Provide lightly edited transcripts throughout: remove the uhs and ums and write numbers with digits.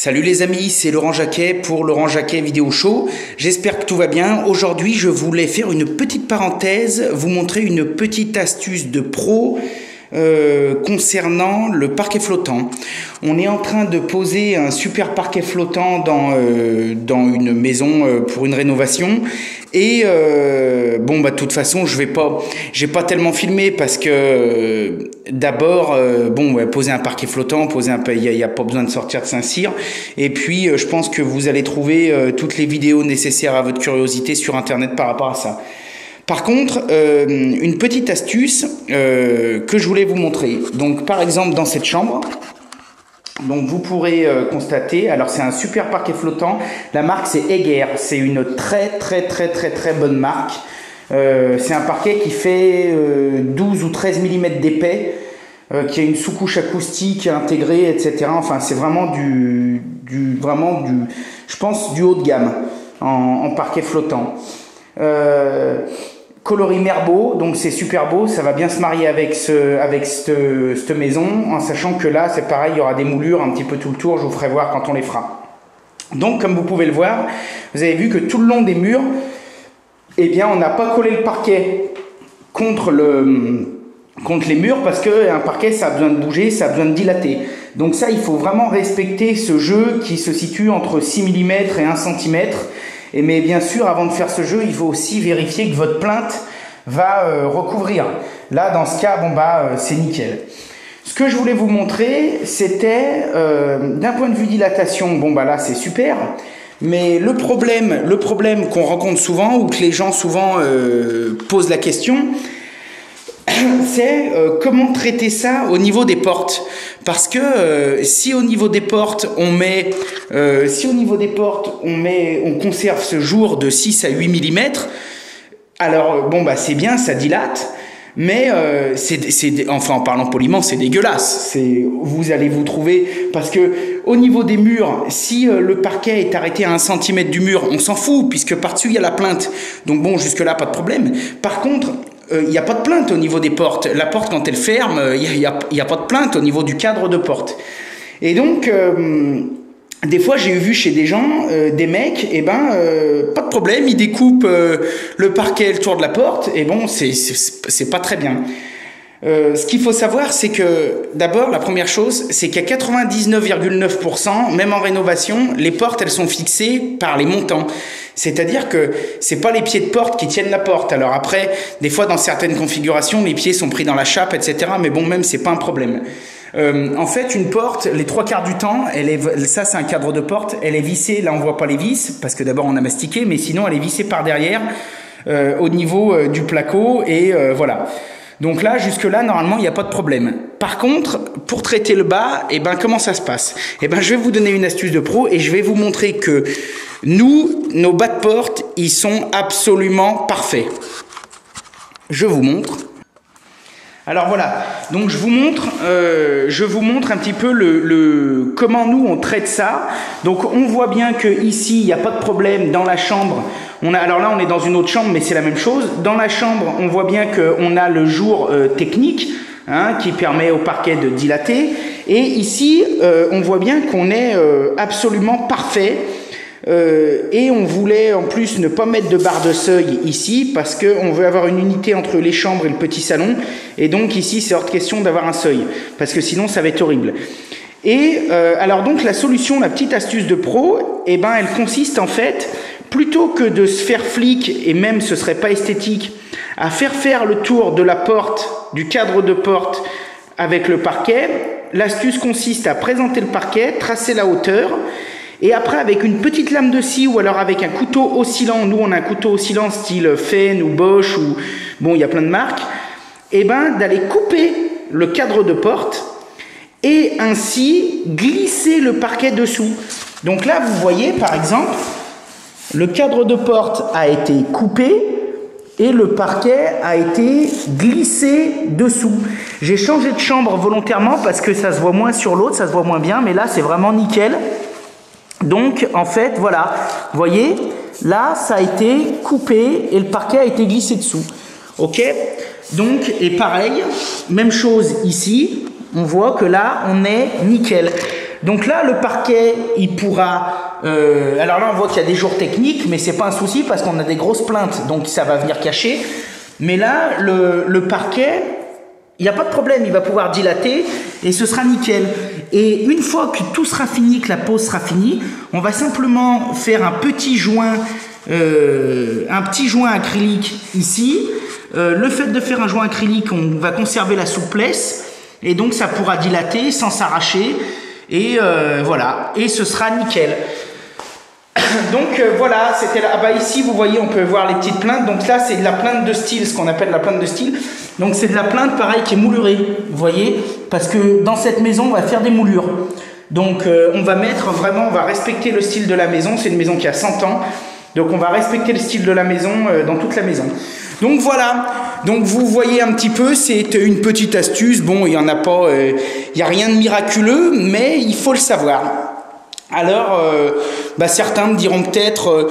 Salut les amis, c'est Laurent Jacquet pour Laurent Jacquet Vidéo Show. J'espère que tout va bien. Aujourd'hui, je voulais faire une petite parenthèse, vous montrer une petite astuce de pro concernant le parquet flottant. On est en train de poser un super parquet flottant dans une maison pour une rénovation. Et bon bah de toute façon j'ai pas tellement filmé parce que d'abord poser un parquet flottant, il y a pas besoin de sortir de Saint-Cyr. Et puis je pense que vous allez trouver toutes les vidéos nécessaires à votre curiosité sur internet par rapport à ça. Par contre, une petite astuce que je voulais vous montrer. Donc par exemple dans cette chambre, donc vous pourrez constater, alors c'est un super parquet flottant, la marque c'est Egger, c'est une très bonne marque. C'est un parquet qui fait 12 ou 13 mm d'épais, qui a une sous-couche acoustique intégrée, etc. Enfin c'est vraiment je pense du haut de gamme en parquet flottant. Coloris Merbeau, donc c'est super beau, ça va bien se marier avec cette maison, en sachant que là c'est pareil, il y aura des moulures un petit peu tout le tour, je vous ferai voir quand on les fera. Donc comme vous pouvez le voir, vous avez vu que tout le long des murs, eh bien on n'a pas collé le parquet contre les murs, parce qu'un parquet ça a besoin de bouger, ça a besoin de dilater. Donc ça il faut vraiment respecter ce jeu qui se situe entre 6 mm et 1 cm. Mais bien sûr, avant de faire ce jeu, il faut aussi vérifier que votre plinthe va recouvrir. Là, dans ce cas, c'est nickel. Ce que je voulais vous montrer, c'était d'un point de vue dilatation, là c'est super. Mais le problème qu'on rencontre souvent, ou que les gens souvent posent la question, c'est comment traiter ça au niveau des portes. Parce que si au niveau des portes on conserve ce jour de 6 à 8 mm, alors c'est bien, ça dilate, mais enfin en parlant poliment, c'est dégueulasse. Vous allez vous trouver, parce que au niveau des murs, si le parquet est arrêté à 1 cm du mur, on s'en fout, puisque par-dessus il y a la plinthe. Donc jusque là pas de problème. Par contre, il n'y a pas de plainte au niveau des portes. La porte, quand elle ferme, il n'y a pas de plainte au niveau du cadre de porte. Et donc, des fois, j'ai vu chez des gens, des mecs, pas de problème, ils découpent le parquet, le tour de la porte, et c'est pas très bien. Ce qu'il faut savoir, c'est que d'abord, la première chose, c'est qu'à 99,9%, même en rénovation, les portes, elles sont fixées par les montants. C'est-à-dire que c'est pas les pieds de porte qui tiennent la porte. Alors après, des fois, dans certaines configurations, les pieds sont pris dans la chape, etc. Mais même, c'est pas un problème. En fait, une porte, les 3/4 du temps, ça c'est un cadre de porte, elle est vissée, là on voit pas les vis, parce que d'abord on a mastiqué, mais sinon elle est vissée par derrière, au niveau du placo, et voilà. Donc là, jusque-là, normalement, il n'y a pas de problème. Par contre, pour traiter le bas, comment ça se passe? Je vais vous donner une astuce de pro et je vais vous montrer que nos bas de porte, ils sont absolument parfaits. Je vous montre. Alors voilà, donc je vous montre un petit peu comment nous on traite ça. Donc on voit bien que ici il n'y a pas de problème dans la chambre. Alors là on est dans une autre chambre, mais c'est la même chose. Dans la chambre, on voit bien qu'on a le jour technique qui permet au parquet de dilater. Et ici, on voit bien qu'on est absolument parfait. Et on voulait en plus ne pas mettre de barre de seuil ici parce qu'on veut avoir une unité entre les chambres et le petit salon, et donc ici c'est hors de question d'avoir un seuil parce que sinon ça va être horrible. Et alors donc la solution, la petite astuce de pro, elle consiste en fait, plutôt que de se faire flic, et même ce serait pas esthétique, à faire le tour de la porte, du cadre de porte avec le parquet, l'astuce consiste à présenter le parquet, tracer la hauteur. Et après, avec une petite lame de scie ou alors avec un couteau oscillant, nous on a un couteau oscillant style Fenn ou Bosch, ou il y a plein de marques, d'aller couper le cadre de porte et ainsi glisser le parquet dessous. Donc là, vous voyez par exemple, le cadre de porte a été coupé et le parquet a été glissé dessous. J'ai changé de chambre volontairement parce que ça se voit moins sur l'autre, ça se voit moins bien, mais là c'est vraiment nickel. Donc en fait voilà, vous voyez, là ça a été coupé et le parquet a été glissé dessous. Ok, donc et pareil, même chose ici, on voit que là on est nickel. Donc là, le parquet, il pourra... alors là, on voit qu'il y a des jours techniques, mais c'est pas un souci parce qu'on a des grosses plaintes, donc ça va venir cacher. Mais là, le parquet, il n'y a pas de problème, il va pouvoir dilater et ce sera nickel. Et une fois que tout sera fini, que la pose sera finie, on va simplement faire un petit joint acrylique ici. Le fait de faire un joint acrylique, on va conserver la souplesse et donc ça pourra dilater sans s'arracher et voilà, et ce sera nickel. Donc voilà, c'était là. Ah bah ici vous voyez, on peut voir les petites plaintes. Donc là c'est de la plainte de style, ce qu'on appelle la plainte de style. Donc c'est de la plainte pareil qui est moulurée, vous voyez, parce que dans cette maison on va faire des moulures. Donc on va mettre vraiment, on va respecter le style de la maison. C'est une maison qui a 100 ans, donc on va respecter le style de la maison dans toute la maison. Donc voilà, donc vous voyez un petit peu, c'est une petite astuce. Bon, il y en a pas, il y a rien de miraculeux, mais il faut le savoir. Alors, certains me diront peut-être,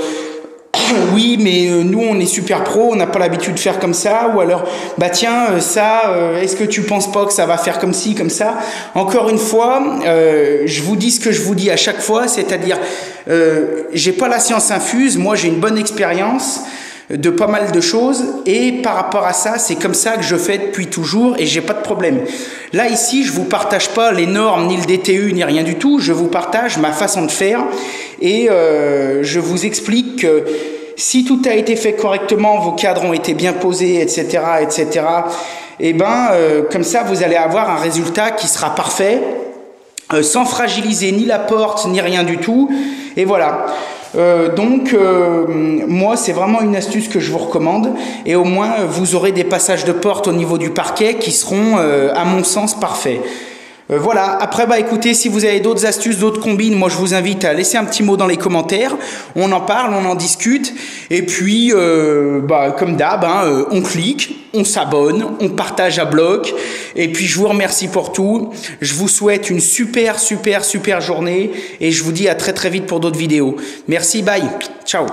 oui, mais nous on est super pro, on n'a pas l'habitude de faire comme ça. Ou alors, tiens, est-ce que tu penses pas que ça va faire comme ci, comme ça? Encore une fois, je vous dis ce que je vous dis à chaque fois, c'est-à-dire, j'ai pas la science infuse, moi j'ai une bonne expérience de pas mal de choses et par rapport à ça, c'est comme ça que je fais depuis toujours et j'ai pas de problème. Là ici, je vous partage pas les normes, ni le DTU, ni rien du tout, je vous partage ma façon de faire et je vous explique que si tout a été fait correctement, vos cadres ont été bien posés, etc., etc., et comme ça, vous allez avoir un résultat qui sera parfait, sans fragiliser ni la porte, ni rien du tout, et voilà. Moi c'est vraiment une astuce que je vous recommande et au moins vous aurez des passages de porte au niveau du parquet qui seront à mon sens parfaits. Voilà, après écoutez, si vous avez d'autres astuces, d'autres combines, moi je vous invite à laisser un petit mot dans les commentaires, on en parle, on en discute et puis comme d'hab, on clique, on s'abonne, on partage à bloc et puis je vous remercie pour tout, je vous souhaite une super journée et je vous dis à très vite pour d'autres vidéos. Merci, bye, ciao.